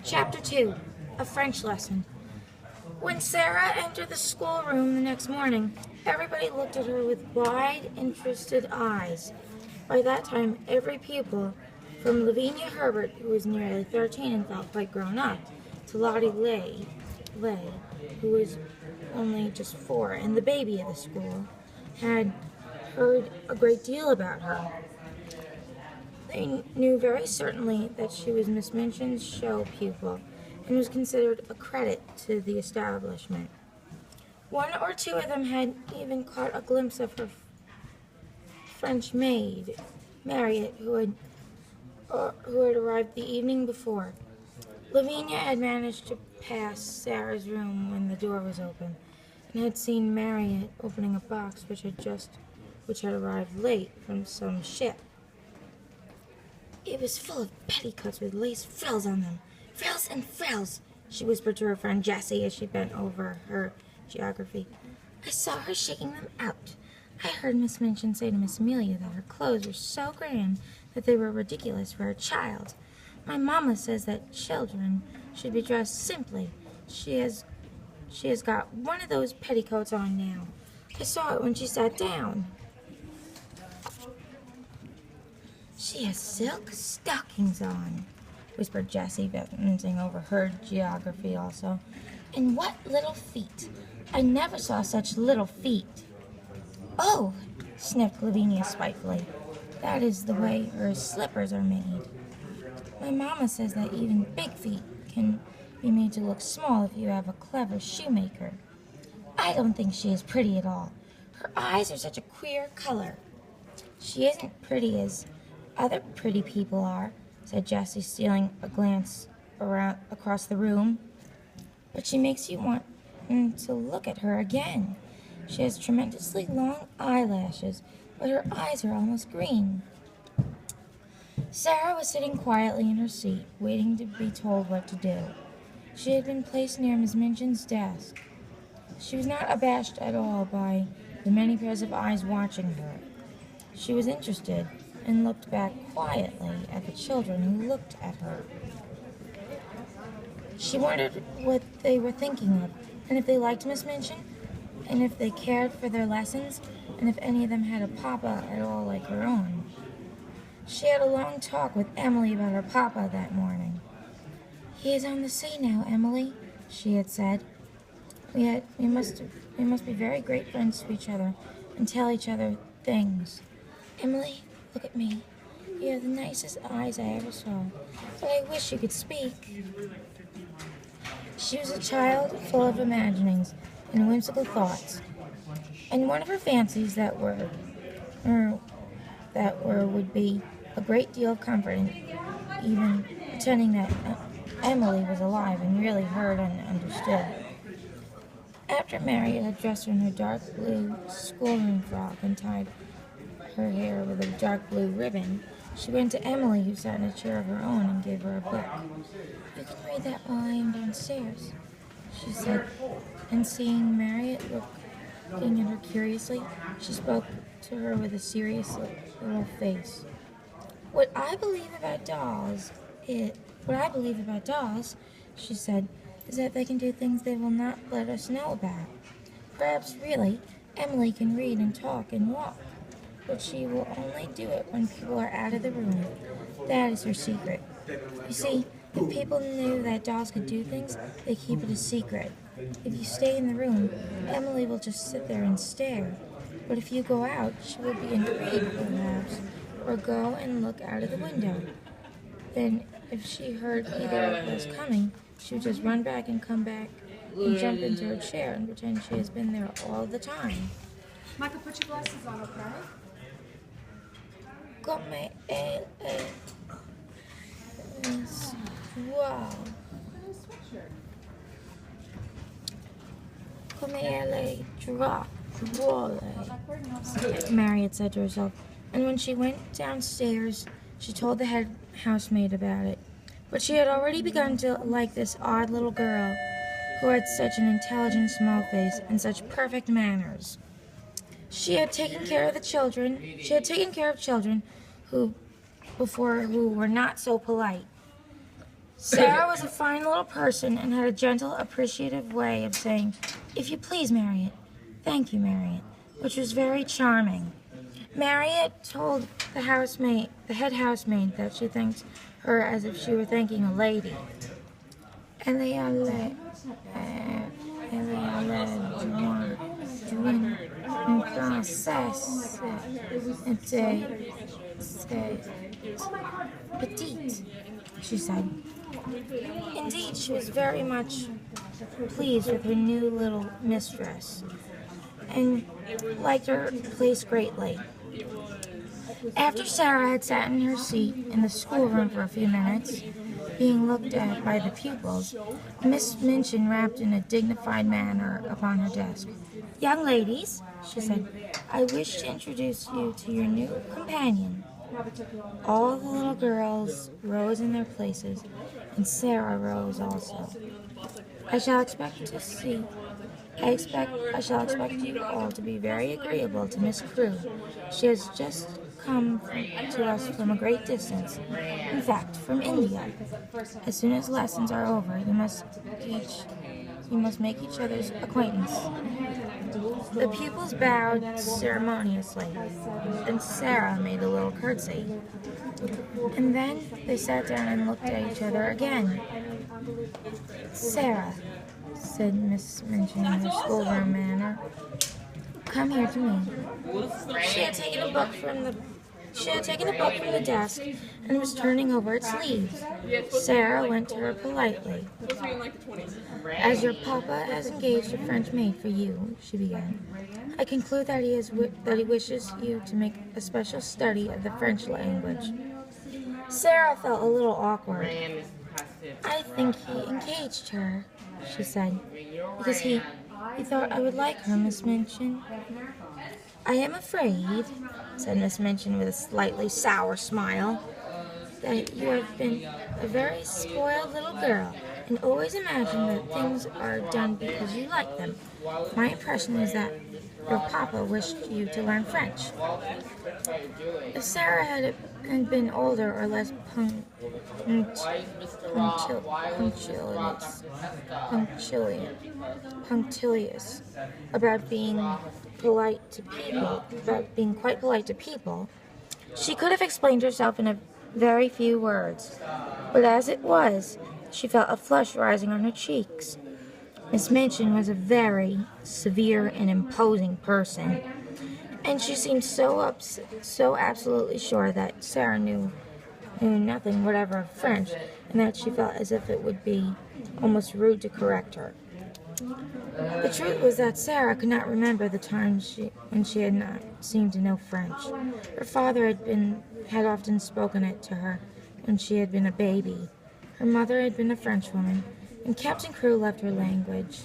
Chapter 2, A French Lesson. When Sarah entered the schoolroom the next morning, everybody looked at her with wide, interested eyes. By that time, every pupil, from Lavinia Herbert, who was nearly 13 and felt quite grown up, to Lottie Lay, who was only just 4 and the baby of the school, had heard a great deal about her. They knew very certainly that she was Miss Minchin's show pupil and was considered a credit to the establishment. One or two of them had even caught a glimpse of her French maid, Marriott, who had arrived the evening before. Lavinia had managed to pass Sarah's room when the door was open, and had seen Marriott opening a box which had arrived late from some ship. It was full of petticoats with lace frills on them. Frills and frills, she whispered to her friend Jessie as she bent over her geography. I saw her shaking them out. I heard Miss Minchin say to Miss Amelia that her clothes were so grand that they were ridiculous for a child. My mamma says that children should be dressed simply. She has got one of those petticoats on now. I saw it when she sat down. She has silk stockings on, whispered Jessie, bending over her geography also. And what little feet! I never saw such little feet. Oh, sniffed Lavinia spitefully. That is the way her slippers are made. My mamma says that even big feet can be made to look small if you have a clever shoemaker. I don't think she is pretty at all. Her eyes are such a queer color. She isn't pretty as other pretty people are, said Jessie, stealing a glance across the room. But she makes you want to look at her again. She has tremendously long eyelashes, but her eyes are almost green. Sarah was sitting quietly in her seat, waiting to be told what to do. She had been placed near Miss Minchin's desk. She was not abashed at all by the many pairs of eyes watching her. She was interested, and looked back quietly at the children who looked at her. She wondered what they were thinking of, and if they liked Miss Minchin, and if they cared for their lessons, and if any of them had a papa at all like her own. She had a long talk with Emily about her papa that morning. He is on the sea now, Emily, she had said. We must be very great friends to each other and tell each other things. Emily, look at me. You have the nicest eyes I ever saw, but I wish you could speak. She was a child full of imaginings and whimsical thoughts, and one of her fancies that would be a great deal of comfort in even pretending that Emily was alive and really heard and understood. After Marriott had dressed her in her dark blue schoolroom frock and tied her hair with a dark blue ribbon, she went to Emily, who sat in a chair of her own, and gave her a book. You can read that while I am downstairs, she said, and seeing Marriott looking at her curiously, she spoke to her with a serious little face. What I believe about dolls, she said, is that they can do things they will not let us know about. Perhaps really, Emily can read and talk and walk, but she will only do it when people are out of the room. That is her secret. You see, if people knew that dolls could do things, they keep it a secret. If you stay in the room, Emily will just sit there and stare. But if you go out, she will be intrigued, perhaps, or go and look out of the window. Then, if she heard either of us coming, she would just run back and come back and jump into her chair and pretend she has been there all the time. Michael, put your glasses on, okay? Wow. Come elle droit, Marriott said to herself, and when she went downstairs, she told the head housemaid about it. But she had already begun to like this odd little girl who had such an intelligent small face and such perfect manners. She had taken care of children who were not so polite. Sarah was a fine little person and had a gentle, appreciative way of saying, "If you please, Marriott." "Thank you, Marriott," which was very charming. Marriott told the head housemaid, that she thanked her as if she were thanking a lady. Elle est allée joindre une princesse était petite, she said. Indeed, she was very much pleased with her new little mistress, and liked her place greatly. After Sarah had sat in her seat in the schoolroom for a few minutes, being looked at by the pupils, Miss Minchin rapped in a dignified manner upon her desk. "Young ladies," she said, "I wish to introduce you to your new companion." All the little girls rose in their places, and Sarah rose also. I shall expect you all to be very agreeable to Miss Crewe. She has just come to us from a great distance, in fact, from India. As soon as lessons are over, you must make each other's acquaintance." The pupils bowed ceremoniously, and Sarah made a little curtsy. And then they sat down and looked at each other again. "Sarah," said Miss Minchin in her schoolroom manner, "come here to me." She had taken a book from the desk and was turning over its leaves. Sarah went to her politely. "As your papa has engaged a French maid for you," she began, "I conclude that he wishes you to make a special study of the French language." Sarah felt a little awkward. "I think he engaged her," she said, "because he thought I would like her, Miss Minchin." "I am afraid," said Miss Minchin with a slightly sour smile, "that you have been a very spoiled little girl, and always imagine that things are done because you like them. My impression is that your papa wished you to learn French." If Sarah had been older or less punctilious about being quite polite to people, she could have explained herself in a very few words. But as it was, she felt a flush rising on her cheeks. Miss Minchin was a very severe and imposing person, and she seemed so absolutely sure that Sarah knew nothing whatever of French, and that she felt as if it would be almost rude to correct her. The truth was that Sarah could not remember the time when she had not seemed to know French. Her father had often spoken it to her when she had been a baby. Her mother had been a Frenchwoman, and Captain Crewe loved her language.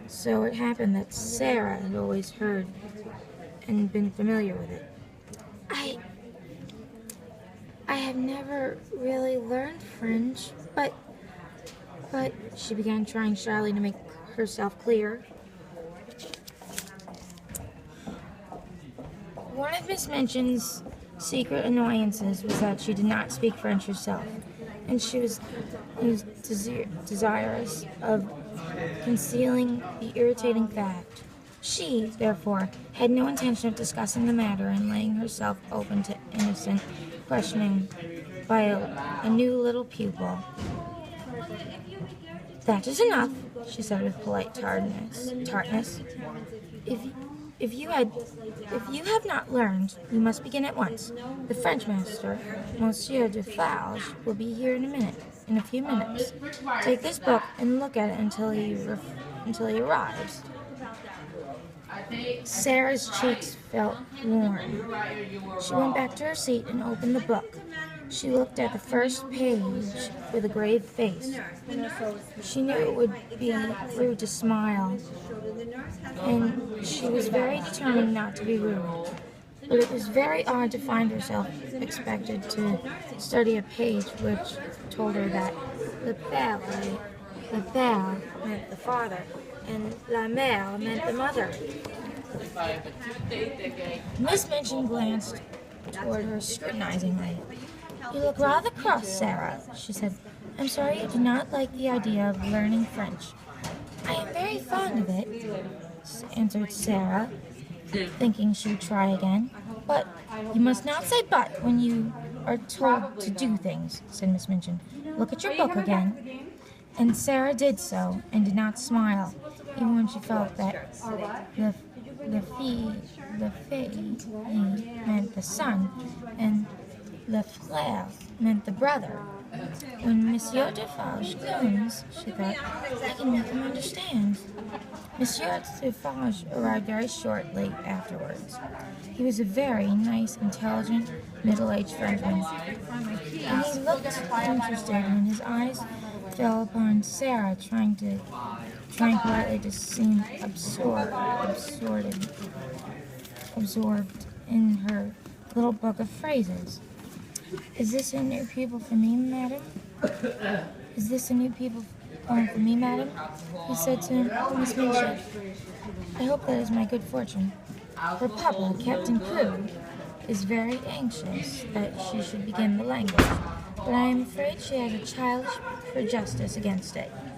So it happened that Sarah had always heard and been familiar with it. I have never really learned French, but she began, trying shyly to make herself clear. One of Miss Minchin's secret annoyances was that she did not speak French herself, and she was desirous of concealing the irritating fact. She, therefore, had no intention of discussing the matter and laying herself open to innocent questioning by a new little pupil. "That is enough," she said with polite tartness. If you have not learned, you must begin at once. The French master, Monsieur Defarge, will be here in a few minutes. Take this book and look at it until he arrives." Sarah's cheeks felt warm. She went back to her seat and opened the book. She looked at the first page with a grave face. She knew it would be rude to smile, and she was very determined not to be rude. But it was very odd to find herself expected to study a page which told her that le père meant the father, and la mère meant the mother. Miss Minchin glanced toward her scrutinizingly. "You look rather cross, Sarah," she said. I'm sorry you do not like the idea of learning French. I am very fond of it, answered Sarah, thinking she would try again. But you must not say but when you are told to do things, said Miss Minchin. Look at your book again. And Sarah did so, and did not smile, even when she felt that the fille meant the son, and le frère meant the brother. When Monsieur Defarge comes, she thought, I can make him understand. Monsieur Defarge arrived very shortly afterwards. He was a very nice, intelligent, middle-aged Frenchman, and he looked interested, and his eyes fell upon Sarah, trying politely to seem absorbed in her little book of phrases. Is this a new pupil for me, madam? Is this a new pupil for me, madam? He said to Miss Minchin. I hope that is my good fortune. Her papa, Captain Crewe, is very anxious that she should begin the language, but I am afraid she has a childish prejudice against it.